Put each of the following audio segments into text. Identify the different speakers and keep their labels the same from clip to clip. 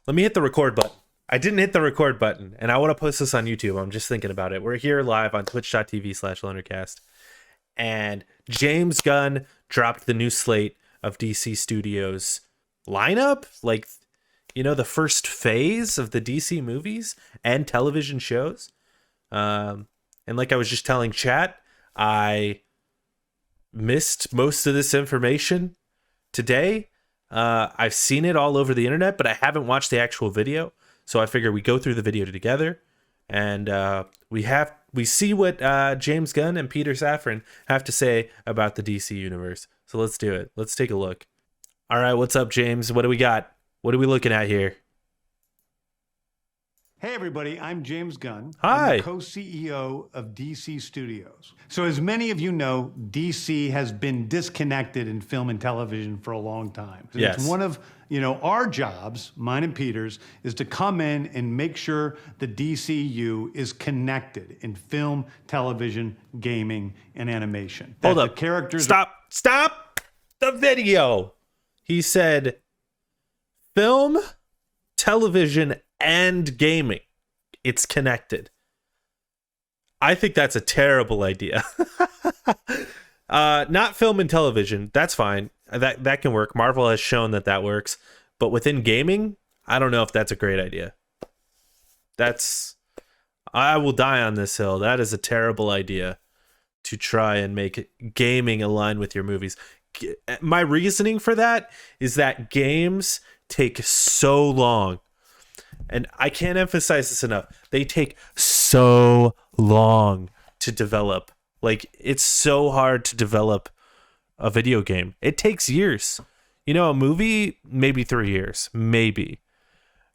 Speaker 1: Let me hit the record button. I didn't hit the record button, and I want to post this on YouTube. I'm just thinking about it. We're here live on twitch.tv/LonerCast, and James Gunn dropped the new slate of DC Studios lineup, like, you know, the first phase of the DC movies and television shows. And like I was just telling chat, I missed most of this information today. I've seen it all over the internet, but I haven't watched the actual video. So I figure we go through the video together, and we see what James Gunn and Peter Safran have to say about the DC universe. So let's do it. Let's take a look. All right, what's up, James? What do we got? What are we looking at here?
Speaker 2: Hey everybody, I'm James Gunn.
Speaker 1: Hi.
Speaker 2: I'm the co-CEO of DC Studios. So as many of you know, DC has been disconnected in film and television for a long time.
Speaker 1: Yes.
Speaker 2: It's one of, our jobs, mine and Peter's, is to come in and make sure the DCU is connected in film, television, gaming, and animation.
Speaker 1: Hold
Speaker 2: That
Speaker 1: up.
Speaker 2: The characters
Speaker 1: Stop the video. He said film, television, and gaming. It's connected. I think that's a terrible idea. Not film and television. That's fine. That can work. Marvel has shown that works. But within gaming, I don't know if that's a great idea. I will die on this hill. That is a terrible idea to try and make gaming align with your movies. My reasoning for that is that games take so long. And I can't emphasize this enough. They take so long to develop. Like, it's so hard to develop a video game. It takes years. A movie, maybe 3 years. Maybe.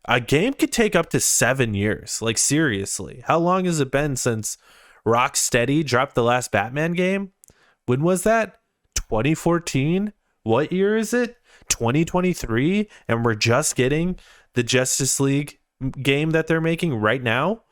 Speaker 1: A game could take up to 7 years. Like, seriously. How long has it been since Rocksteady dropped the last Batman game? When was that? 2014? What year is it? 2023? And we're just getting the Justice League game that they're making right now.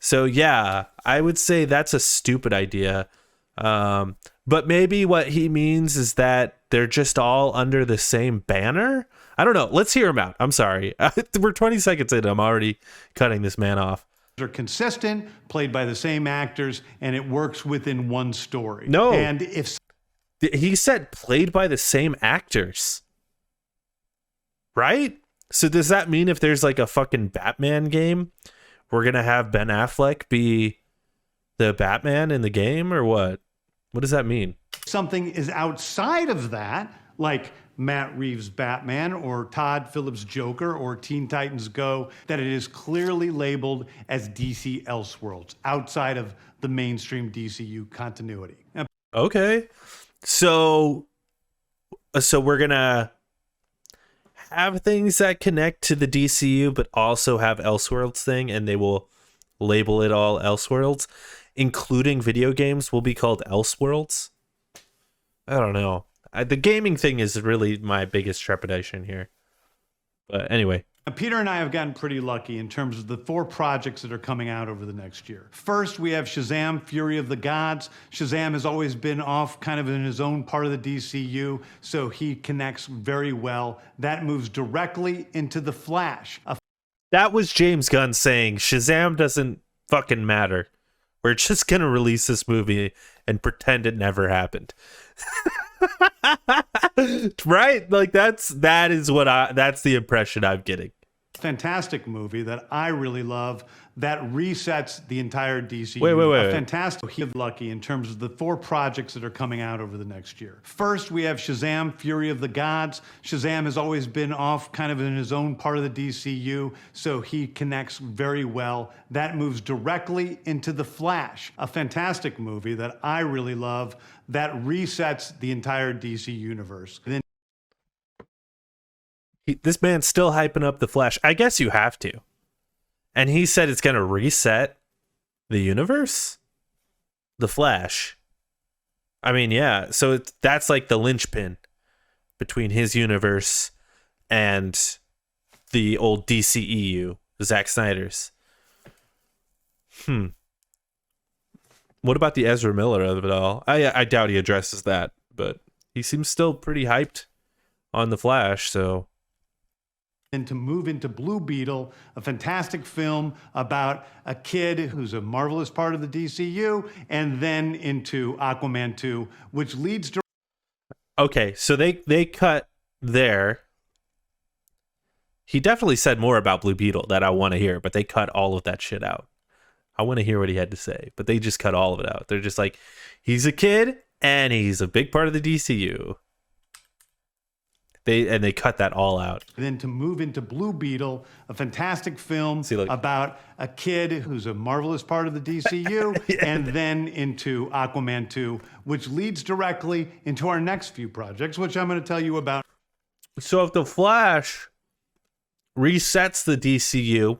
Speaker 1: So yeah, I would say that's a stupid idea. But maybe what he means is that they're just all under the same banner. I don't know. Let's hear him out. I'm sorry. We're 20 seconds in. I'm already cutting this man off.
Speaker 2: Are consistent, played by the same actors, and it works within one story.
Speaker 1: No.
Speaker 2: And if
Speaker 1: he said played by the same actors, right? So does that mean if there's like a fucking Batman game, we're going to have Ben Affleck be the Batman in the game, or what? What does that mean?
Speaker 2: something is outside of that, like Matt Reeves' Batman or Todd Phillips' Joker or Teen Titans Go, that it is clearly labeled as DC Elseworlds, outside of the mainstream DCU continuity.
Speaker 1: Okay. So we're going to have things that connect to the DCU, but also have Elseworlds thing, and they will label it all Elseworlds, including video games will be called Elseworlds. I don't know. The gaming thing is really my biggest trepidation here. But anyway.
Speaker 2: Peter and I have gotten pretty lucky in terms of the 4 projects that are coming out over the next year. First, we have Shazam! Fury of the Gods. Shazam has always been off kind of in his own part of the DCU, so he connects very well. That moves directly into The Flash.
Speaker 1: That was James Gunn saying Shazam doesn't fucking matter. We're just going to release this movie and pretend it never happened. Right? Like that's the impression I'm getting.
Speaker 2: Fantastic movie that I really love that resets the entire DCU.
Speaker 1: Wait.
Speaker 2: Fantastic. He's lucky in terms of the 4 projects that are coming out over the next year. First, we have Shazam! Fury of the Gods. Shazam has always been off kind of in his own part of the DCU, so he connects very well. That moves directly into The Flash, a fantastic movie that I really love that resets the entire DC universe.
Speaker 1: This man's still hyping up The Flash. I guess you have to. And he said it's going to reset the universe? The Flash. I mean, yeah. So that's like the linchpin between his universe and the old DCEU, Zack Snyder's. What about the Ezra Miller of it all? I doubt he addresses that, but he seems still pretty hyped on The Flash, so
Speaker 2: Then to move into Blue Beetle, a fantastic film about a kid who's a marvelous part of the DCU, and then into Aquaman 2, which leads to...
Speaker 1: Okay, so they cut there. He definitely said more about Blue Beetle that I want to hear, but they cut all of that shit out. I want to hear what he had to say, but they just cut all of it out. They're just like, he's a kid and he's a big part of the DCU. They cut that all out.
Speaker 2: Then to move into Blue Beetle, a fantastic film about a kid who's a marvelous part of the DCU, and then into Aquaman 2, which leads directly into our next few projects, which I'm going to tell you about.
Speaker 1: So if The Flash resets the DCU,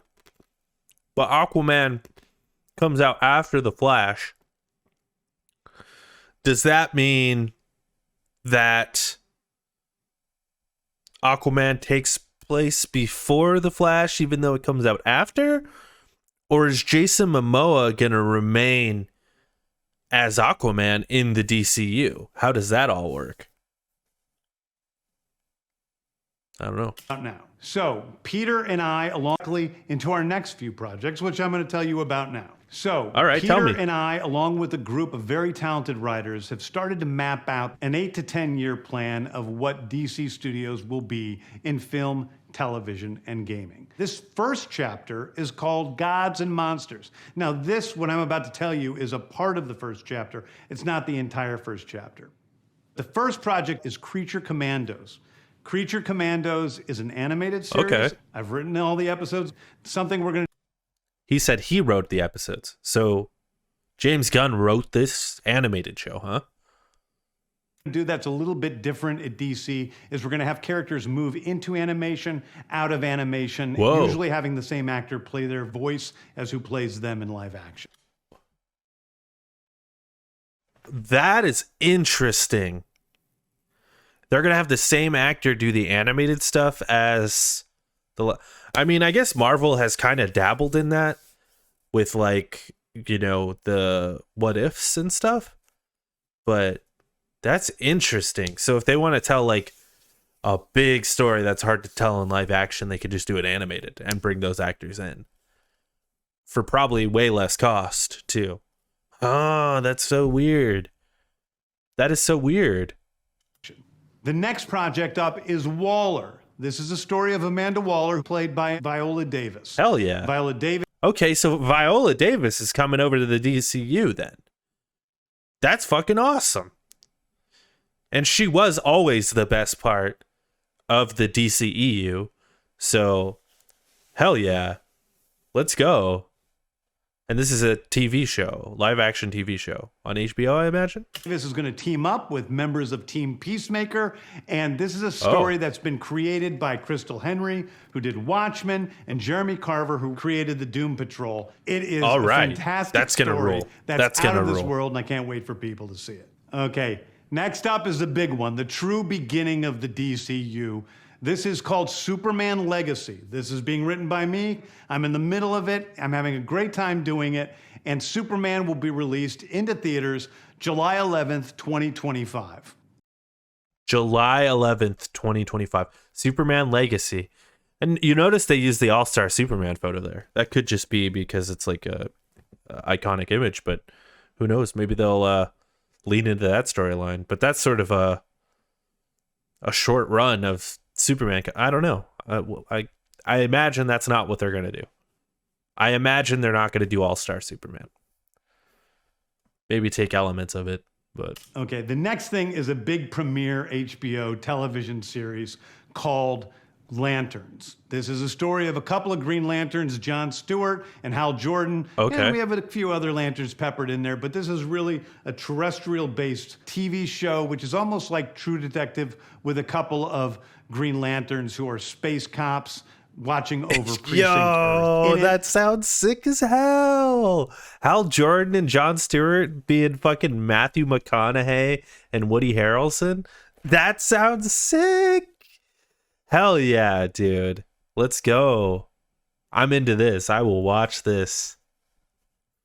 Speaker 1: but Aquaman comes out after The Flash, does that mean that Aquaman takes place before The Flash, even though it comes out after? Or is Jason Momoa going to remain as Aquaman in the DCU? How does that all work? I don't know.
Speaker 2: Now. So Peter and I, along into our next few projects, which I'm going to tell you about now. So,
Speaker 1: all right,
Speaker 2: Peter
Speaker 1: tell me.
Speaker 2: and I, along with a group of very talented writers, have started to map out an 8 to 10 year plan of what DC Studios will be in film, television, and gaming. This first chapter is called Gods and Monsters. Now, this, what I'm about to tell you, is a part of the first chapter. It's not the entire first chapter. The first project is Creature Commandos. Creature Commandos is an animated series.
Speaker 1: Okay.
Speaker 2: I've written all the episodes. Something we're going to...
Speaker 1: He said he wrote the episodes. So James Gunn wrote this animated show, huh?
Speaker 2: Do that's a little bit different at DC is we're going to have characters move into animation, out of animation, usually having the same actor play their voice as who plays them in live action.
Speaker 1: That is interesting. They're going to have the same actor do the animated stuff as the... I mean, I guess Marvel has kind of dabbled in that with, like, you know, the what ifs and stuff. But that's interesting. So if they want to tell, like, a big story that's hard to tell in live action, they could just do it animated and bring those actors in for probably way less cost, too. Oh, that's so weird. That is so weird.
Speaker 2: The next project up is Waller. This is a story of Amanda Waller, played by Viola Davis.
Speaker 1: Hell yeah.
Speaker 2: Viola Davis.
Speaker 1: Okay, so Viola Davis is coming over to the DCU then. That's fucking awesome. And she was always the best part of the DCEU. So, hell yeah. Let's go. And this is a TV show, live action TV show on HBO, I imagine.
Speaker 2: This is going to team up with members of Team Peacemaker. And this is a story that's been created by Crystal Henry, who did Watchmen, and Jeremy Carver, who created the Doom Patrol. It is a fantastic story that's out of this world, and I can't wait for people to see it. Okay, next up is the big one, the true beginning of the DCU. This is called Superman Legacy. This is being written by me. I'm in the middle of it. I'm having a great time doing it. And Superman will be released into theaters July 11th, 2025.
Speaker 1: July 11th, 2025. Superman Legacy. And you notice they use the All-Star Superman photo there. That could just be because it's like a iconic image, but who knows? Maybe they'll lean into that storyline. But that's sort of a short run of Superman. I don't know. I imagine that's not what they're going to do. I imagine they're not going to do All-Star Superman. Maybe take elements of it, but...
Speaker 2: Okay, the next thing is a big premiere HBO television series called Lanterns. This is a story of a couple of Green Lanterns, John Stewart and Hal Jordan.
Speaker 1: Okay.
Speaker 2: And we have a few other Lanterns peppered in there, but this is really a terrestrial-based TV show, which is almost like True Detective with a couple of Green Lanterns who are space cops watching over Precinct Earth.
Speaker 1: That sounds sick as hell. Hal Jordan and John Stewart being fucking Matthew McConaughey and Woody Harrelson. That sounds sick. Hell yeah, dude. Let's go. I'm into this. I will watch this.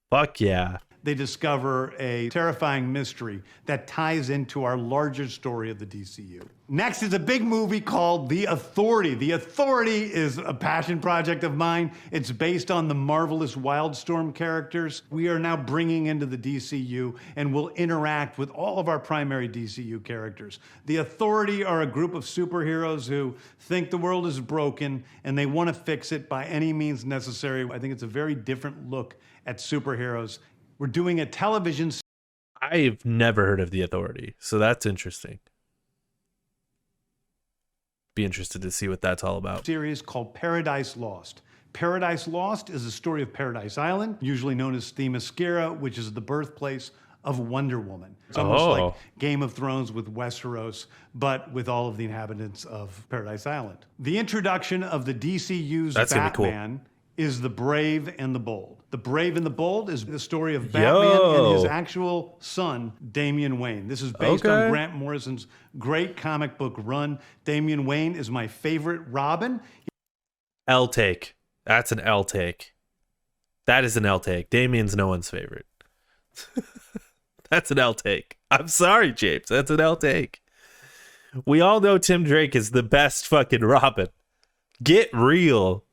Speaker 1: Fuck yeah.
Speaker 2: they discover a terrifying mystery that ties into our larger story of the DCU. Next is a big movie called The Authority. The Authority is a passion project of mine. It's based on the marvelous Wildstorm characters we are now bringing into the DCU and will interact with all of our primary DCU characters. The Authority are a group of superheroes who think the world is broken and they want to fix it by any means necessary. I think it's a very different look at superheroes. We're doing a television.
Speaker 1: I've never heard of The Authority, so that's interesting. Be interested to see what that's all about.
Speaker 2: Series called Paradise Lost. Paradise Lost is the story of Paradise Island, usually known as Themyscira, which is the birthplace of Wonder Woman. It's almost like Game of Thrones with Westeros, but with all of the inhabitants of Paradise Island. The introduction of the DCU's Batman is The Brave and the Bold. The Brave and the Bold is the story of Batman and his actual son, Damian Wayne. This is based on Grant Morrison's great comic book run. Damian Wayne is my favorite Robin.
Speaker 1: L take. That's an L take. That is an L take. Damian's no one's favorite. That's an L take. I'm sorry, James. That's an L take. We all know Tim Drake is the best fucking Robin. Get real.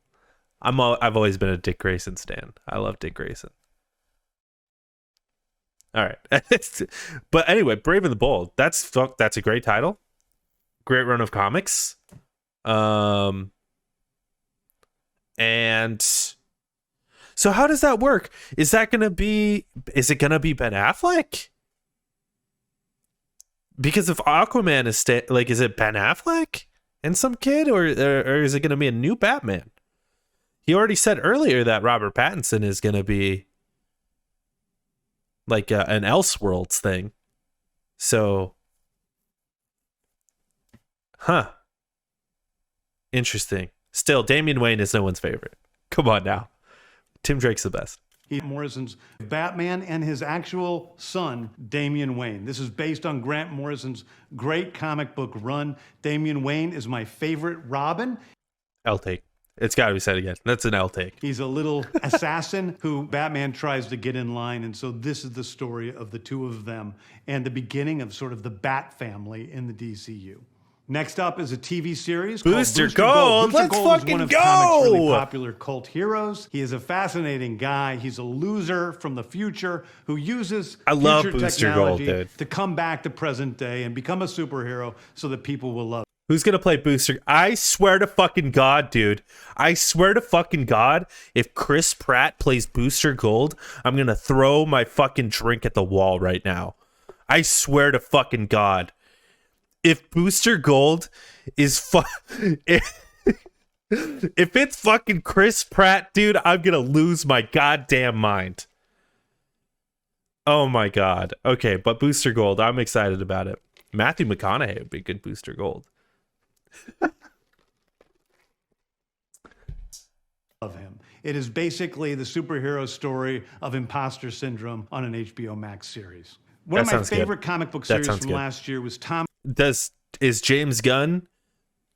Speaker 1: I've always been a Dick Grayson stan. I love Dick Grayson. All right. But anyway, Brave and the Bold. That's a great title. Great run of comics. And so how does that work? Is it going to be Ben Affleck? Because if Aquaman is is it Ben Affleck and some kid, or is it going to be a new Batman? He already said earlier that Robert Pattinson is going to be like an Elseworlds thing. So, interesting. Still, Damian Wayne is no one's favorite. Come on now. Tim Drake's the best.
Speaker 2: Morrison's Batman and his actual son, Damian Wayne. This is based on Grant Morrison's great comic book run. Damian Wayne is my favorite Robin.
Speaker 1: I'll take. It's got to be said again. That's an L take.
Speaker 2: He's a little assassin who Batman tries to get in line. And so this is the story of the two of them and the beginning of sort of the Bat family in the DCU. Next up is a TV series called
Speaker 1: Booster Gold.
Speaker 2: Booster
Speaker 1: Let's
Speaker 2: Gold
Speaker 1: fucking
Speaker 2: is one of
Speaker 1: go.
Speaker 2: comics' really popular cult heroes. He is a fascinating guy. He's a loser from the future who uses future technology to come back to present day and become a superhero so that people will love him.
Speaker 1: Who's going to play Booster? I swear to fucking God, dude. I swear to fucking God, if Chris Pratt plays Booster Gold, I'm going to throw my fucking drink at the wall right now. I swear to fucking God. If Booster Gold is if it's fucking Chris Pratt, dude, I'm going to lose my goddamn mind. Oh my God. Okay, but Booster Gold, I'm excited about it. Matthew McConaughey would be good Booster Gold.
Speaker 2: Of him. It is basically the superhero story of imposter syndrome on an HBO Max series. One of my favorite comic book series from last year was
Speaker 1: Is James Gunn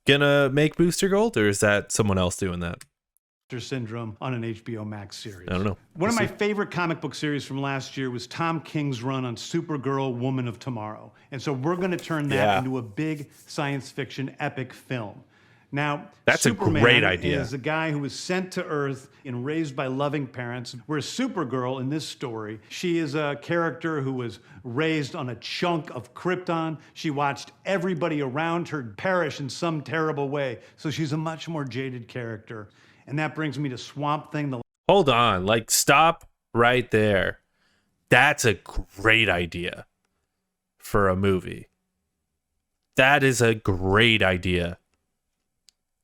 Speaker 1: gonna make Booster Gold, or is that someone else doing that?
Speaker 2: Syndrome on an HBO Max series.
Speaker 1: I don't know.
Speaker 2: One of my favorite comic book series from last year was Tom King's run on Supergirl, Woman of Tomorrow. And so we're going to turn that into a big science fiction epic film. Now,
Speaker 1: that's
Speaker 2: Superman
Speaker 1: a great idea.
Speaker 2: Is a guy who was sent to Earth and raised by loving parents. Whereas Supergirl in this story, she is a character who was raised on a chunk of Krypton. She watched everybody around her perish in some terrible way. So she's a much more jaded character. And that brings me to Swamp Thing.
Speaker 1: Hold on, stop right there. That's a great idea for a movie. That is a great idea.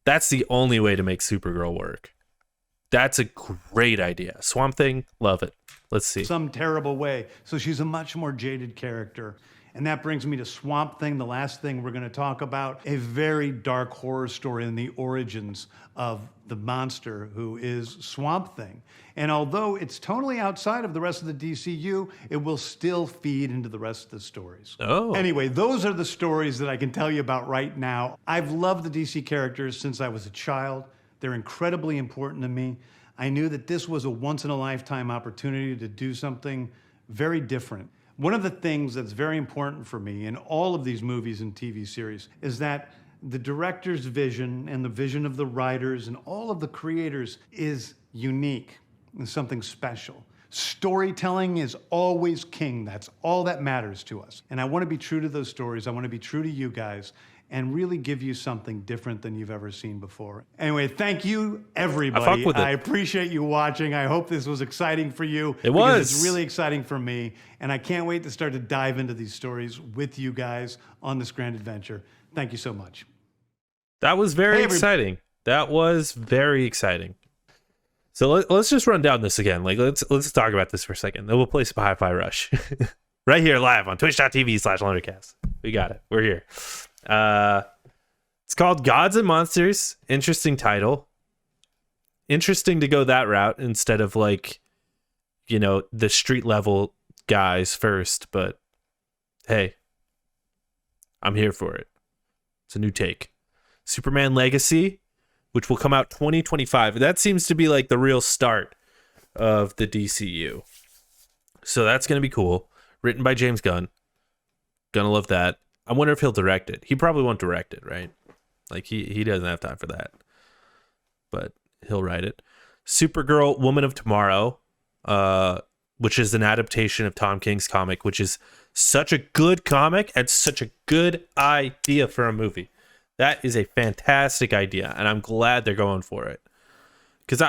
Speaker 1: That's the only way to make Supergirl work. That's a great idea. Swamp Thing, love it. Let's see.
Speaker 2: Some terrible way. So she's a much more jaded character. And that brings me to Swamp Thing, the last thing we're going to talk about. A very dark horror story in the origins of the monster who is Swamp Thing. And although it's totally outside of the rest of the DCU, it will still feed into the rest of the stories.
Speaker 1: Oh.
Speaker 2: Anyway, those are the stories that I can tell you about right now. I've loved the DC characters since I was a child. They're incredibly important to me. I knew that this was a once-in-a-lifetime opportunity to do something very different. One of the things that's very important for me in all of these movies and TV series is that the director's vision and the vision of the writers and all of the creators is unique and something special. Storytelling is always king. That's all that matters to us. And I want to be true to those stories. I want to be true to you guys and really give you something different than you've ever seen before. Anyway, thank you, everybody. I appreciate you watching. I hope this was exciting for you.
Speaker 1: It was.
Speaker 2: It's really exciting for me. And I can't wait to start to dive into these stories with you guys on this grand adventure. Thank you so much.
Speaker 1: That was very exciting. That was very exciting. So let's just run down this again. Like let's talk about this for a second. Then we'll play some Hi-Fi Rush right here live on twitch.tv/LunderCast. We got it. We're here. It's called Gods and Monsters. Interesting title. Interesting to go that route instead of like, you know, the street level guys first. But hey, I'm here for it. It's a new take. Superman Legacy, which will come out 2025. That seems to be like the real start of the DCU. So that's going to be cool. Written by James Gunn. Gonna love that. I wonder if he'll direct it. He probably won't direct it, right? Like he doesn't have time for that. But he'll write it. Supergirl, Woman of Tomorrow, which is an adaptation of Tom King's comic, which is such a good comic and such a good idea for a movie. That is a fantastic idea, and I'm glad they're going for it. Because,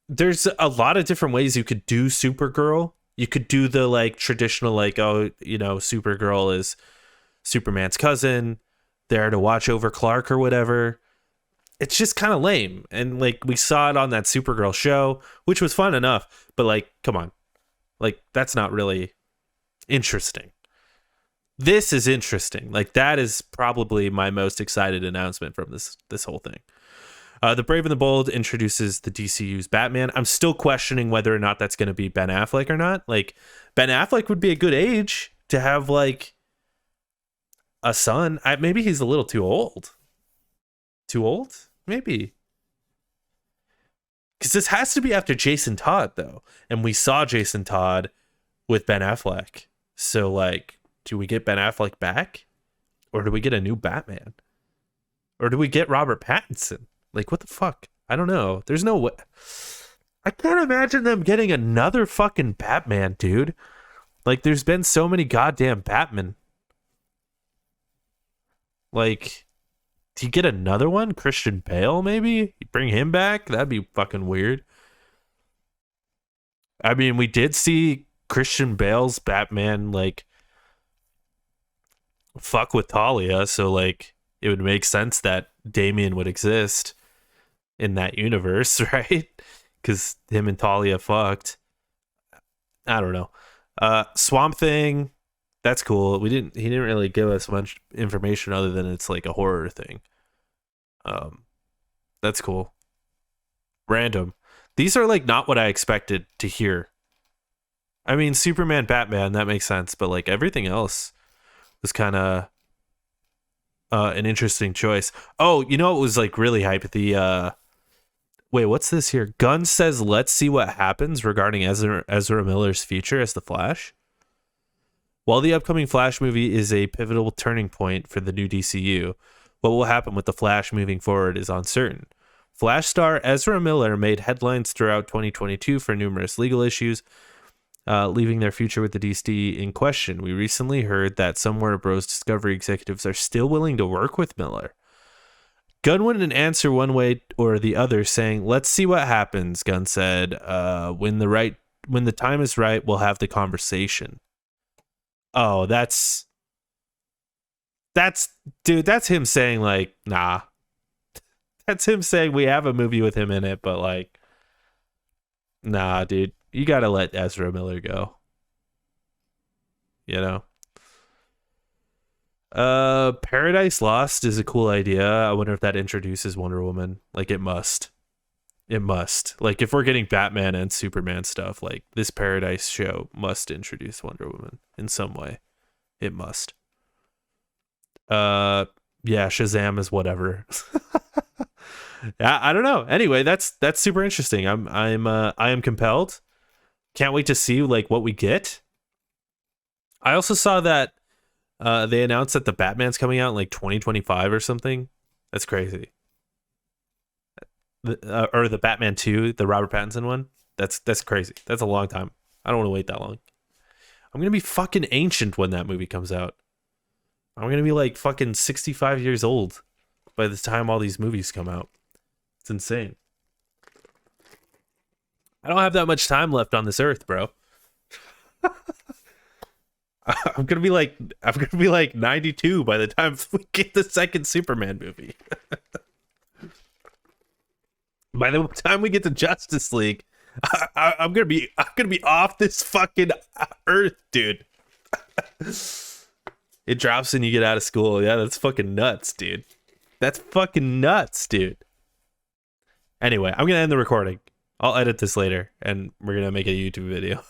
Speaker 1: there's a lot of different ways you could do Supergirl. You could do the, like, traditional, like, Supergirl is Superman's cousin, there to watch over Clark or whatever. It's just kind of lame. And, like, we saw it on that Supergirl show, which was fun enough. But, like, come on. Like, that's not really interesting. This is interesting. Like, that is probably my most excited announcement from this whole thing. The Brave and the Bold introduces the DCU's Batman. I'm still questioning whether or not that's going to be Ben Affleck or not. Like, Ben Affleck would be a good age to have, like, a son. Maybe he's a little too old. Too old? Maybe. Because this has to be after Jason Todd, though. And we saw Jason Todd with Ben Affleck. So, like, do we get Ben Affleck back? Or do we get a new Batman? Or do we get Robert Pattinson? Like, what the fuck? I don't know. There's no way. I can't imagine them getting another fucking Batman, dude. Like, there's been so many goddamn Batman. Like, do you get another one? Christian Bale, maybe? You bring him back? That'd be fucking weird. I mean, we did see Christian Bale's Batman, like, fuck with Talia, so, like, it would make sense that Damian would exist in that universe, right? Because him and Talia fucked. I don't know. Swamp Thing, that's cool. He didn't really give us much information other than it's like a horror thing. That's cool. Random. These are like not what I expected to hear. I mean, Superman, Batman, that makes sense, but like everything else was kind of an interesting choice. Oh, you know, it was like really hype. Wait, what's this here? Gunn says, let's see what happens regarding Ezra Miller's future as the Flash. While the upcoming Flash movie is a pivotal turning point for the new DCU, what will happen with the Flash moving forward is uncertain. Flash star Ezra Miller made headlines throughout 2022 for numerous legal issues, leaving their future with the DC in question. We recently heard that some Warner Bros. Discovery executives are still willing to work with Miller. Gunn wouldn't answer one way or the other, saying, let's see what happens, Gunn said. When the time is right, we'll have the conversation. Oh, that's him saying, like, nah. That's him saying we have a movie with him in it, but, like, nah, dude. You gotta let Ezra Miller go. You know? Paradise Lost is a cool idea. I wonder if that introduces Wonder Woman. Like, it must. It must. Like, if we're getting Batman and Superman stuff, like, this Paradise show must introduce Wonder Woman in some way. It must. Yeah, Shazam is whatever. I don't know. Anyway, that's super interesting. I am compelled. Can't wait to see like what we get. I also saw that they announced that the Batman's coming out in like 2025 or something. That's crazy. Or the Batman 2, the Robert Pattinson one. That's crazy. That's a long time. I don't want to wait that long. I'm going to be fucking ancient when that movie comes out. I'm going to be like fucking 65 years old by the time all these movies come out. It's insane. I don't have that much time left on this earth, bro. I'm gonna be like 92 by the time we get the second Superman movie. By the time we get to Justice League, I'm gonna be off this fucking earth, dude. It drops when you get out of school. Yeah, that's fucking nuts, dude. That's fucking nuts, dude. Anyway, I'm gonna end the recording. I'll edit this later, and we're gonna make a YouTube video.